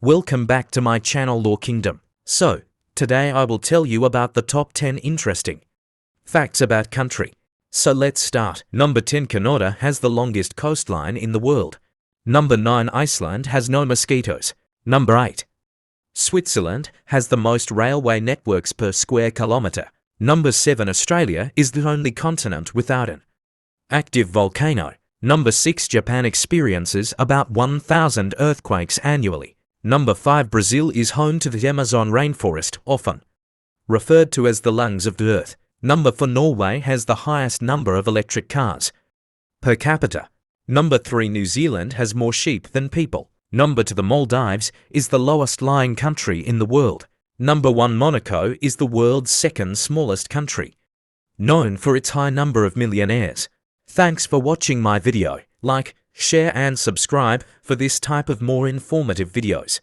Welcome back to my channel Lore Kingdom. So, today I will tell you about the top 10 interesting facts about country. So let's start. Number 10, Canada has the longest coastline in the world. Number 9, Iceland has no mosquitoes. Number 8, Switzerland has the most railway networks per square kilometre. Number 7, Australia is the only continent without an active volcano. Number 6, Japan experiences about 1,000 earthquakes annually. Number 5, Brazil is home to the Amazon rainforest, often referred to as the lungs of the earth. Number 4, Norway has the highest number of electric cars per capita. Number 3, New Zealand has more sheep than people. Number 2, the Maldives is the lowest lying country in the world. Number 1, Monaco is the world's second smallest country, known for its high number of millionaires. Thanks for watching my video. Like, share and subscribe for this type of more informative videos.